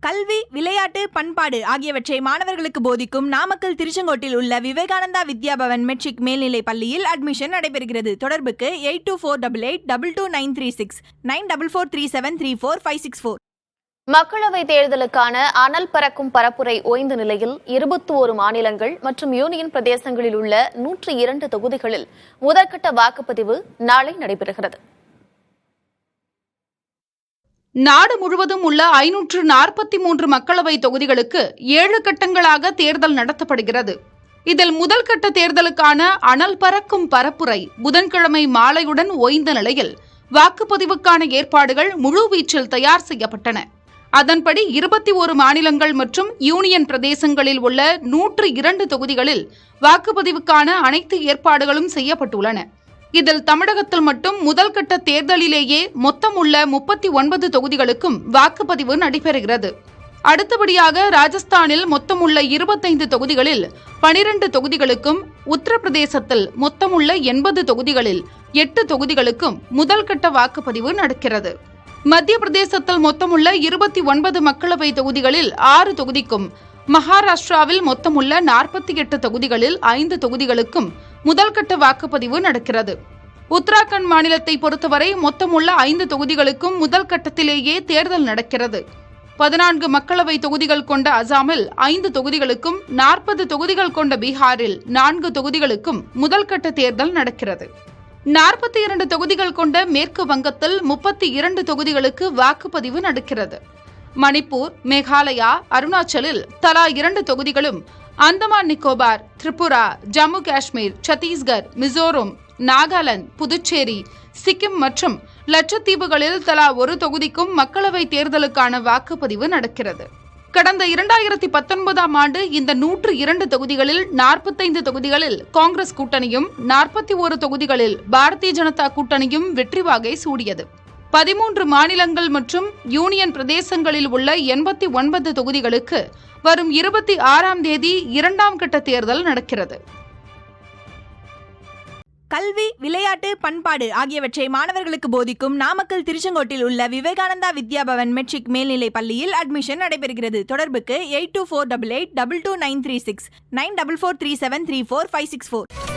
கல்வி, விளையாட்டு, பண்பாடு ஆகியவற்றை மாணவர்களுக்கு போதிக்கும் நாமக்கல் திருச்செங்கோட்டில் உள்ள விவேகானந்தா வித்யாபவன் மெட்ரிக் மேல்நிலைப் பள்ளியில் அட்மிஷன் நடைபெறுகிறது. தொடர்புக்கு 8248822936 9443734564. மக்களவைத் தேர்தலுக்கான அனல் பறக்கும் பரப்புரை ஓய்ந்த நிலையில் 21 மாநிலங்கள் மற்றும் யூனியன் பிரதேசங்களில் உள்ள 102 தொகுதிகளில் முதற்கட்ட வாக்குப்பதிவு நாளை நடைபெறுகிறது. நாடு முழுவதும் உள்ள 543 மக்களவை தொகுதிகளுக்கு 7 கட்டங்களாக தேர்தல் நடத்தப்படுகிறது. இதில் முதல் கட்ட தேர்தலுக்கான அனல் பறக்கும் பரப்புரை புதன்கிழமை மாலையுடன் ஓய்ந்த நிலையில் வாக்குப்பதிவுக்கான ஏற்பாடுகள் முழுவீச்சில் தயார் செய்யப்பட்டன. அதன்படி 21 மாநிலங்கள் மற்றும் யூனியன் பிரதேசங்களில் உள்ள 102 தொகுதிகளில் வாக்குப்பதிவுக்கான அனைத்து ஏற்பாடுகளும் செய்யப்பட்டுள்ளன. இதில் தமிழகத்தில் மட்டும் முதல் கட்ட தேர்தலிலேயே மொத்தம் உள்ள 39 தொகுதிகளுக்கும் வாக்குப்பதிவு நடைபெறுகிறது. அடுத்தபடியாக ராஜஸ்தானில் மொத்தம் உள்ள 25 தொகுதிகளில் 12 தொகுதிகளுக்கும், உத்தரப்பிரதேசத்தில் மொத்தம் உள்ள 80 தொகுதிகளில் 8 தொகுதிகளுக்கும் முதல் கட்ட வாக்குப்பதிவு நடக்கிறது. மத்திய பிரதேசத்தில் மொத்தமுள்ள 29 மக்களவை தொகுதிகளில் 6 தொகுதிக்கும், மகாராஷ்டிராவில் மொத்தமுள்ள 48 தொகுதிகளில் 5 தொகுதிகளுக்கும் முதல் கட்ட வாக்குப்பதிவு நடக்கிறது. உத்தராகண்ட் மாநிலத்தை பொறுத்தவரை மொத்தமுள்ள 5 தொகுதிகளுக்கும் முதல் கட்டத்திலேயே தேர்தல் நடக்கிறது. 14 மக்களவை தொகுதிகள் கொண்ட அசாமில் 5 தொகுதிகளுக்கும், 40 தொகுதிகள் கொண்ட பீகாரில் 4 தொகுதிகளுக்கும் முதல் கட்ட தேர்தல் நடக்கிறது. 42 தொகுதிகள் கொண்ட மேற்கு வங்கத்தில் 32 தொகுதிகளுக்கு வாக்குப்பதிவு நடக்கிறது. மணிப்பூர், மேகாலயா, அருணாச்சலில் தலா 2 தொகுதிகளும், அந்தமான் நிக்கோபார், திரிபுரா, ஜம்மு காஷ்மீர், சத்தீஸ்கர், மிசோரம், நாகாலாந்து, புதுச்சேரி, சிக்கிம் மற்றும் லட்சத்தீவுகளில் தலா 1 தொகுதிக்கும் மக்களவை தேர்தலுக்கான வாக்குப்பதிவு நடக்கிறது. கடந்த 2019ஆம் ஆண்டு இந்த 102 தொகுதிகளில் 45 தொகுதிகளில் காங்கிரஸ் கூட்டணியும், 41 தொகுதிகளில் பாரதிய ஜனதா கூட்டணியும் வெற்றி வாகை சூடியது. 13 மாநிலங்கள் மற்றும் யூனியன் பிரதேசங்களில் உள்ள 89 தொகுதிகளுக்கு வரும் 26ஆம் தேதி 2ஆம் கட்ட தேர்தல் நடக்கிறது. கல்வி, விளையாட்டு, பண்பாடு ஆகியவற்றை மாணவர்களுக்கு போதிக்கும் நாமக்கல் திருச்செங்கோட்டில் உள்ள விவேகானந்தா வித்யாபவன் மெட்ரிக் மேல்நிலைப் பள்ளியில் அட்மிஷன் நடைபெறுகிறது. தொடர்புக்கு 8248822936 9443734564.